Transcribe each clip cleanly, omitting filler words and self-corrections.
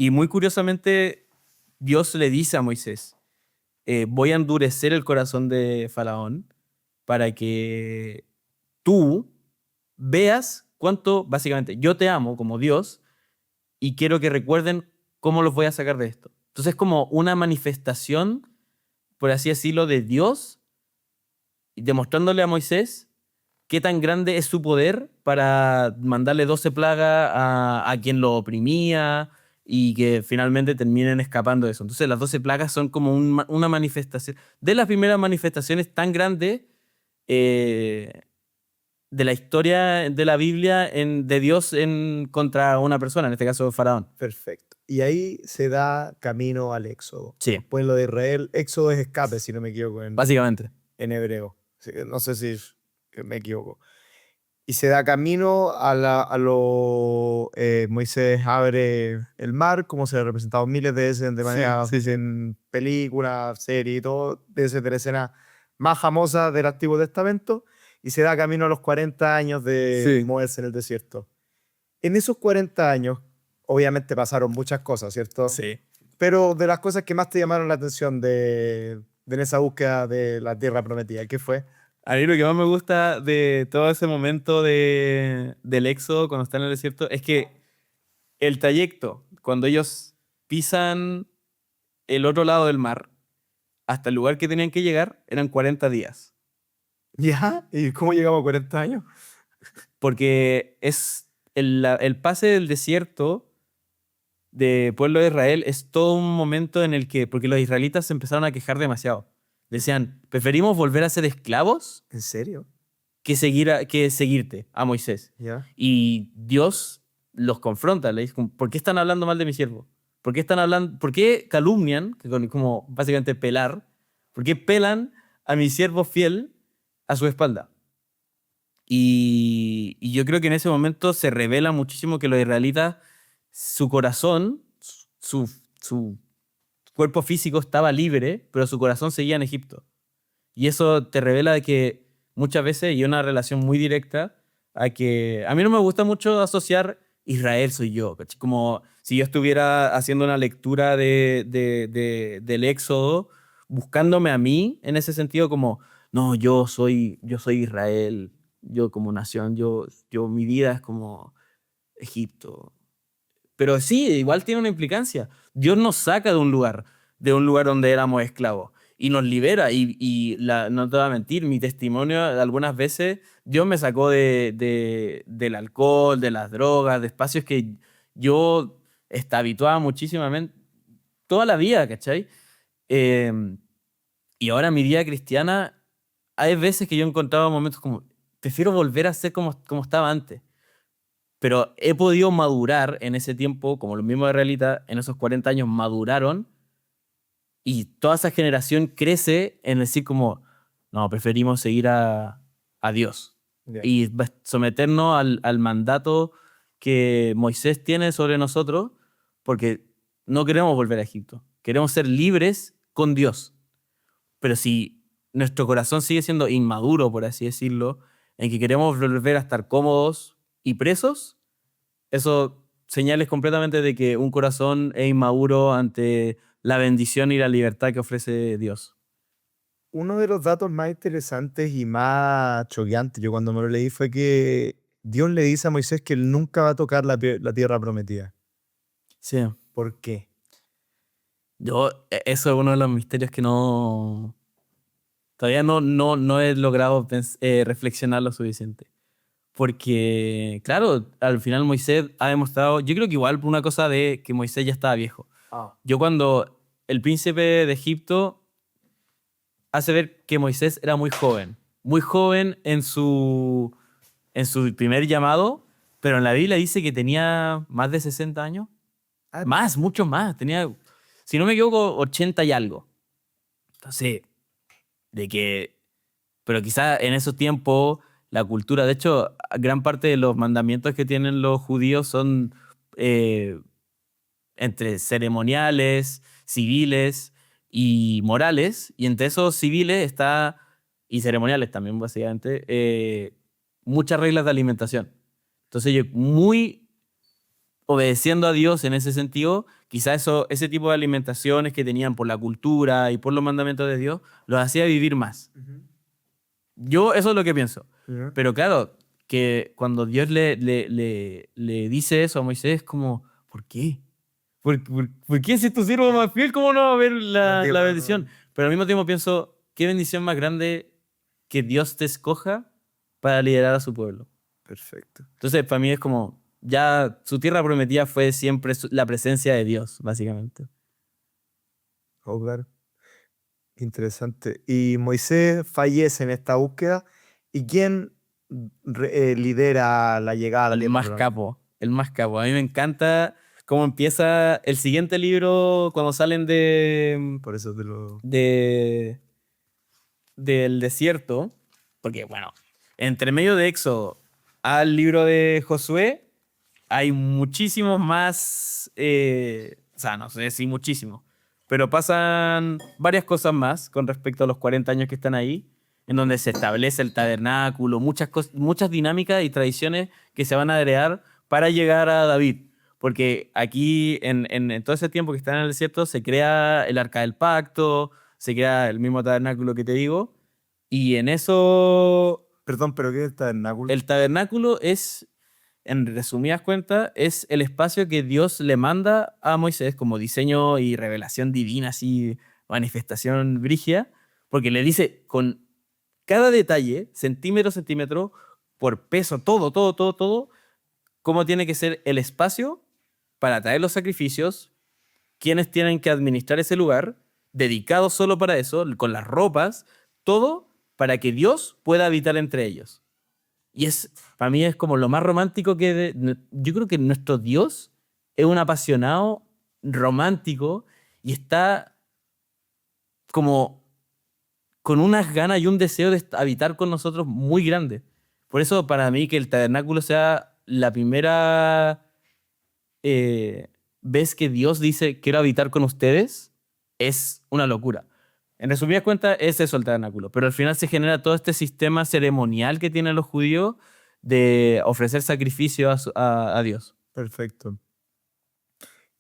Y muy curiosamente, Dios le dice a Moisés, voy a endurecer el corazón de Faraón para que tú veas cuánto, básicamente, yo te amo como Dios y quiero que recuerden cómo los voy a sacar de esto. Entonces es como una manifestación, por así decirlo, de Dios, demostrándole a Moisés qué tan grande es su poder para mandarle 12 plagas a quien lo oprimía y que finalmente terminen escapando de eso. Entonces las 12 plagas son como una manifestación, de las primeras manifestaciones tan grandes eh, de la historia de la Biblia de Dios contra una persona, en este caso Faraón. Perfecto. Y ahí se da camino al éxodo. Sí, El pueblo de Israel, éxodo es escape, si no me equivoco, básicamente. en hebreo. Sí, no sé si me equivoco. Y se da camino Moisés abre el mar, como se ha representado miles de veces de manera en películas, series y todo, debe ser de la escena más famosa del Antiguo Testamento, y se da camino a los 40 años de moverse en el desierto. En esos 40 años, obviamente pasaron muchas cosas, ¿cierto? Sí. Pero de las cosas que más te llamaron la atención de esa búsqueda de la tierra prometida, ¿qué fue? A mí lo que más me gusta de todo ese momento del éxodo, cuando están en el desierto, es que el trayecto, cuando ellos pisan el otro lado del mar, hasta el lugar que tenían que llegar, eran 40 días. ¿Ya? ¿Y cómo llegamos a 40 años? Porque es el pase del desierto de pueblo de Israel es todo un momento en el que, porque los israelitas se empezaron a quejar demasiado. Decían, preferimos volver a ser esclavos ¿En serio? que seguirte a Moisés. ¿Ya? Y Dios los confronta, le dice, ¿por qué están hablando mal de mi siervo? ¿Por qué están hablando, por qué calumnian, como básicamente pelar, por qué pelan a mi siervo fiel a su espalda? Y yo creo que en ese momento se revela muchísimo que los israelitas, su corazón, su, su cuerpo físico estaba libre, pero su corazón seguía en Egipto. Y eso te revela de que muchas veces, y una relación muy directa, a mí no me gusta mucho asociar Israel soy yo, ¿cachai? Como si yo estuviera haciendo una lectura del Éxodo, buscándome a mí en ese sentido como, no, yo soy Israel, yo como nación, mi vida es como Egipto. Pero sí, igual tiene una implicancia. Dios nos saca de un lugar donde éramos esclavos, y nos libera. No te voy a mentir, mi testimonio algunas veces, Dios me sacó del alcohol, de las drogas, de espacios que yo estaba habituado muchísimamente toda la vida, ¿cachai? Eh, y ahora en mi vida cristiana, hay veces que yo he encontrado momentos como, prefiero volver a ser como estaba antes. Pero he podido madurar en ese tiempo, como los mismos israelitas, en esos 40 años maduraron, y toda esa generación crece en decir como, no, preferimos seguir a Dios Ya. y someternos al mandato que Moisés tiene sobre nosotros, porque no queremos volver a Egipto, queremos ser libres con Dios. Pero si nuestro corazón sigue siendo inmaduro, por así decirlo, en que queremos volver a estar cómodos y presos, eso señales completamente de que un corazón es inmaduro ante la bendición y la libertad que ofrece Dios. Uno de los datos más interesantes y más choqueantes, yo cuando me lo leí, fue que Dios le dice a Moisés que él nunca va a tocar la tierra prometida. Sí. ¿Por qué? Eso es uno de los misterios que todavía no he logrado reflexionar lo suficiente. Porque, claro, al final Moisés ha demostrado, yo creo que igual por una cosa de que Moisés ya estaba viejo. Yo cuando el príncipe de Egipto hace ver que Moisés era muy joven en su primer llamado, pero en la Biblia dice que tenía más de 60 años. Ah, Más, mucho más. Tenía, si no me equivoco, 80 y algo. Entonces, de que, pero quizá en esos tiempos la cultura, de hecho, gran parte de los mandamientos que tienen los judíos son eh, entre ceremoniales, civiles y morales, y entre esos civiles está, y ceremoniales también básicamente, muchas reglas de alimentación. Entonces ellos muy obedeciendo a Dios en ese sentido, quizás ese tipo de alimentaciones que tenían por la cultura y por los mandamientos de Dios, los hacía vivir más. Yo eso es lo que pienso. Ya. Pero claro, que cuando Dios le dice eso a Moisés, es como, ¿por qué? ¿Por qué si es tu siervo más fiel, cómo no va a haber la bendición? Pero al mismo tiempo pienso, ¿qué bendición más grande que Dios te escoja para liderar a su pueblo? Perfecto. Entonces, para mí es como, ya su tierra prometida fue siempre la presencia de Dios, básicamente. Oh, claro. Interesante. Y Moisés fallece en esta búsqueda. ¿Y quién lidera la llegada a la El tierra más prometida? capo, el más capo. A mí me encanta cómo empieza el siguiente libro cuando salen Por eso te lo... de, del desierto, porque bueno, entre medio de Éxodo al libro de Josué hay muchísimos más, o sea, no sé si muchísimos, pero pasan varias cosas más con respecto a los 40 años que están ahí, en donde se establece el tabernáculo, muchas dinámicas y tradiciones que se van a agregar para llegar a David. Porque aquí, en todo ese tiempo que están en el desierto, se crea el Arca del Pacto, se crea el mismo tabernáculo que te digo, y en eso Perdón, pero ¿qué es el tabernáculo? el tabernáculo es, en resumidas cuentas, es el espacio que Dios le manda a Moisés como diseño y revelación divina, así, manifestación brígida, porque le dice con cada detalle, centímetro a centímetro, por peso, todo, cómo tiene que ser el espacio para traer los sacrificios, quiénes tienen que administrar ese lugar, dedicado solo para eso, con las ropas, todo para que Dios pueda habitar entre ellos. Y para mí es como lo más romántico yo creo que nuestro Dios es un apasionado romántico y está como con unas ganas y un deseo de habitar con nosotros muy grande. Por eso para mí que el tabernáculo sea la primera vez que Dios dice quiero habitar con ustedes es una locura. En resumidas cuentas es eso el tabernáculo, pero al final se genera todo este sistema ceremonial que tienen los judíos de ofrecer sacrificio a Dios. Perfecto.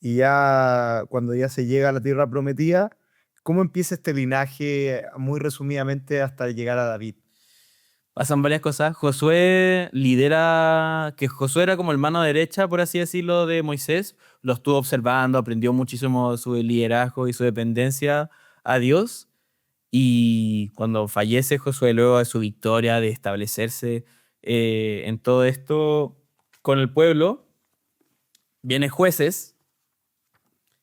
Y ya cuando ya se llega a la tierra prometida, ¿cómo empieza este linaje, muy resumidamente, hasta llegar a David? Pasan varias cosas. Josué lidera, que Josué era como el mano derecha, por así decirlo, de Moisés. Lo estuvo observando, aprendió muchísimo su liderazgo y su dependencia a Dios. Y cuando fallece Josué, luego de su victoria, de establecerse en todo esto con el pueblo, viene Jueces,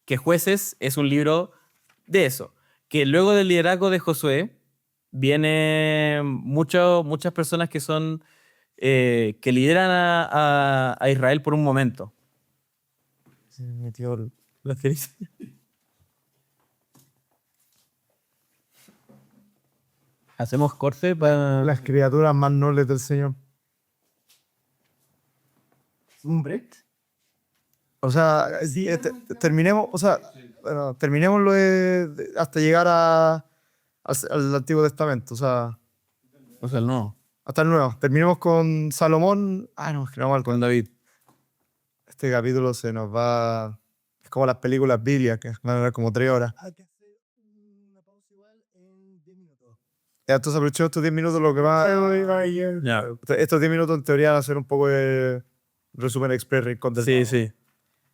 que Jueces es un libro de eso, que luego del liderazgo de Josué, vienen muchas personas que son, que lideran a Israel por un momento. Se me metió ¿Lo queréis? Hacemos corte para... las criaturas más nobles del Señor. ¿Un break? O sea, Sí, terminemos, o sea, bueno, terminémoslo hasta llegar al Antiguo Testamento, o sea, O sea, no, hasta el Nuevo. Terminemos con Salomón. Ah, no, es que no vamos al con David. Este capítulo se nos va. Es como las películas bíblicas, que van a durar como 3 horas. Hay que hacer una pausa igual en 10 minutos. Ya, entonces aprovechemos estos 10 minutos lo que más. Ya. Estos 10 minutos en teoría van a ser un poco de resumen express condensado. Sí, sí.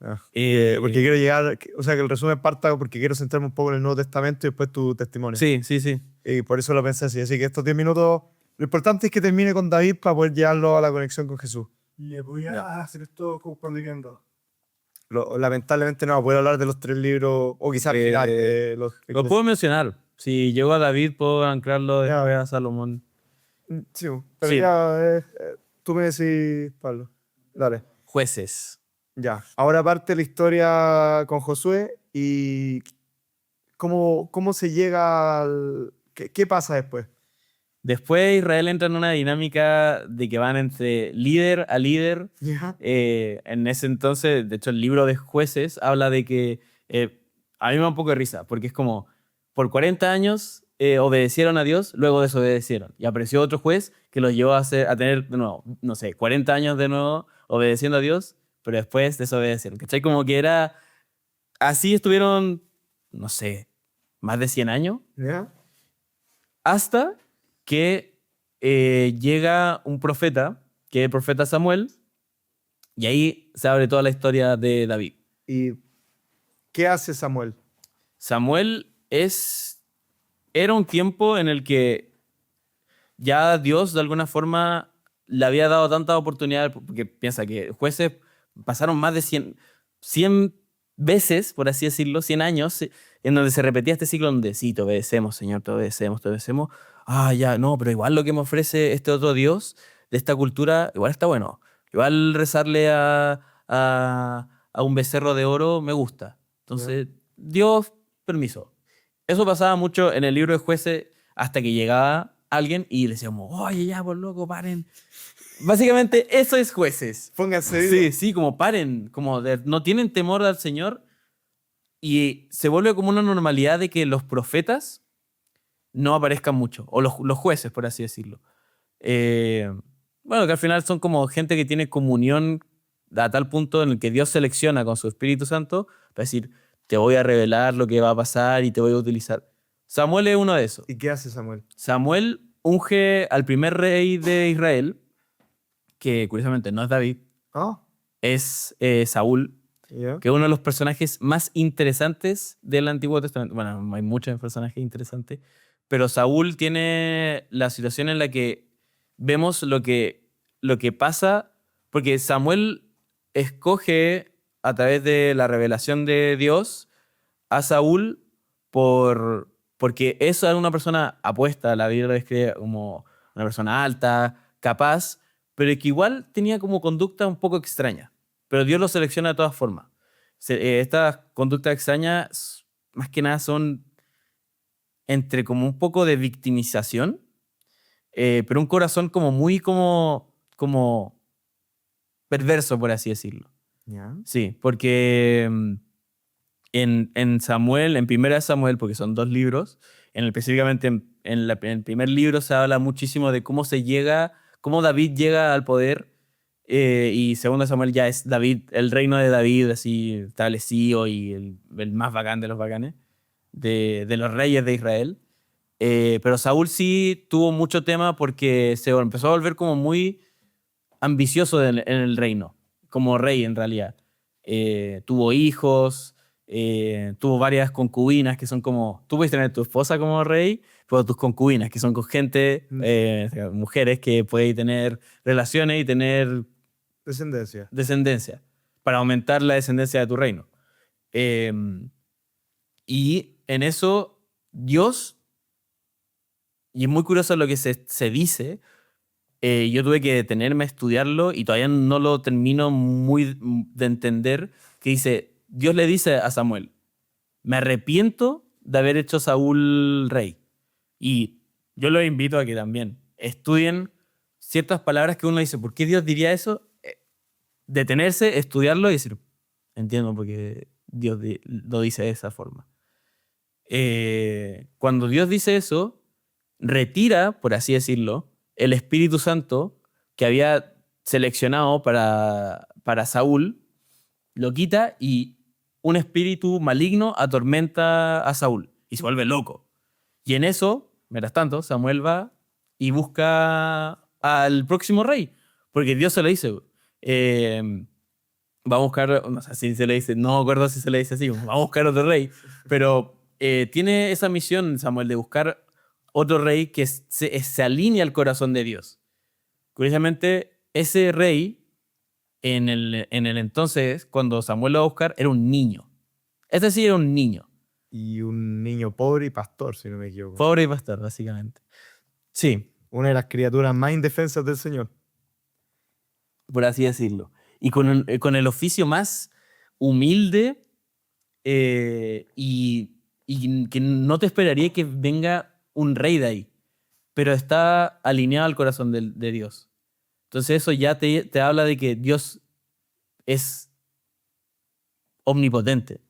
Ya. Eh, Porque quiero llegar, o sea, que el resumen parta porque quiero centrarme un poco en el Nuevo Testamento y después tu testimonio. Sí, sí, sí. Y por eso lo pensé así. Así que estos 10 minutos, lo importante es que termine con David para poder llevarlo a la conexión con Jesús. Le voy a hacer esto cuando llegando. Lamentablemente no voy a poder hablar de los 3 libros, o quizás al final, Lo puedo mencionar. Si llego a David, puedo anclarlo Ya. después a Salomón. Sí, pero Sí. ya, tú me decís, Pablo. Dale. Jueces. Ya. Ahora parte la historia con Josué y cómo se llega al... ¿Qué pasa después? Después Israel entra en una dinámica de que van entre líder a líder. En ese entonces, de hecho, el libro de Jueces habla de que a mí me da un poco de risa, porque es como, por 40 años obedecieron a Dios, luego desobedecieron. Y apareció otro juez que los llevó a tener, de nuevo, no sé, 40 años de nuevo obedeciendo a Dios, pero después desobedecieron. ¿Cachai? Como que era... Así estuvieron, no sé, más de 100 años, ¿Ya? hasta que llega un profeta, que es el profeta Samuel, y ahí se abre toda la historia de David. ¿Y qué hace Samuel? Samuel era un tiempo en el que ya Dios de alguna forma le había dado tantas oportunidades, porque piensa que jueces pasaron más de 100 veces, por así decirlo, 100 años, en donde se repetía este ciclo donde sí, te obedecemos, Señor, te obedecemos, te obedecemos. Ah, ya, no, pero igual lo que me ofrece este otro Dios de esta cultura, igual está bueno. Igual rezarle a un becerro de oro me gusta. Entonces, Dios, permiso. Eso pasaba mucho en el libro de jueces hasta que llegaba alguien y le decíamos, oye, ya, por loco, paren. Básicamente, eso es jueces. Pónganse. Sí, sí, como paren, como no tienen temor al Señor y se vuelve como una normalidad de que los profetas no aparezcan mucho, o los jueces, por así decirlo. Eh, bueno, que al final son como gente que tiene comunión a tal punto en el que Dios selecciona con su Espíritu Santo para decir, te voy a revelar lo que va a pasar y te voy a utilizar. Samuel es uno de esos. ¿Y qué hace Samuel? Samuel unge al primer rey de Israel, que curiosamente no es David, ¿Ah? es Saúl, ¿Ya? que es uno de los personajes más interesantes del Antiguo Testamento. Bueno, hay muchos personajes interesantes, pero Saúl tiene la situación en la que vemos lo que pasa, porque Samuel escoge a través de la revelación de Dios a Saúl porque eso era una persona apuesta, la Biblia lo describe como una persona alta, capaz, pero que igual tenía como conducta un poco extraña. Pero Dios lo selecciona de todas formas. Estas conductas extrañas, más que nada, son entre como un poco de victimización, pero un corazón como muy como perverso, por así decirlo. ¿Ya? Sí, porque en Samuel, en Primera Samuel, porque son dos libros, específicamente en el primer libro se habla muchísimo de cómo David llega al poder, y Segunda Samuel ya es David, el reino de David así establecido y el más bacán de los bacanes, de los reyes de Israel. Pero Saúl sí tuvo mucho tema porque se empezó a volver como muy ambicioso en el reino, como rey en realidad. Tuvo hijos, tuvo varias concubinas que son como, tú puedes tener tu esposa como rey, pero tus concubinas, que son con gente, mujeres que puedes tener relaciones y tener Descendencia. descendencia, para aumentar la descendencia de tu reino. Eh, y en eso Dios, y es muy curioso lo que se dice, yo tuve que detenerme a estudiarlo y todavía no lo termino muy de entender, que dice, Dios le dice a Samuel, me arrepiento de haber hecho a Saúl rey. Y yo los invito a que también estudien ciertas palabras que uno dice, ¿por qué Dios diría eso? Detenerse, estudiarlo y decir, entiendo por qué Dios lo dice de esa forma. Cuando Dios dice eso, retira, por así decirlo, el Espíritu Santo que había seleccionado para Saúl, lo quita y un espíritu maligno atormenta a Saúl y se vuelve loco. Y en eso, mientras tanto, Samuel va y busca al próximo rey, porque Dios se lo dice. Va a buscar, no sé si se le dice, no me acuerdo si se le dice así, va a buscar otro rey, pero tiene esa misión, Samuel, de buscar otro rey que se alinee al corazón de Dios. Curiosamente, ese rey, en el entonces, cuando Samuel lo va a buscar, era un niño. Este sí era un niño. Y un niño pobre y pastor, si no me equivoco. Pobre y pastor, básicamente. Sí, Una de las criaturas más indefensas del Señor. por así decirlo. Y con el oficio más humilde, y que no te esperaría que venga un rey de ahí, pero está alineado al corazón de Dios. Entonces eso ya te habla de que Dios es omnipotente.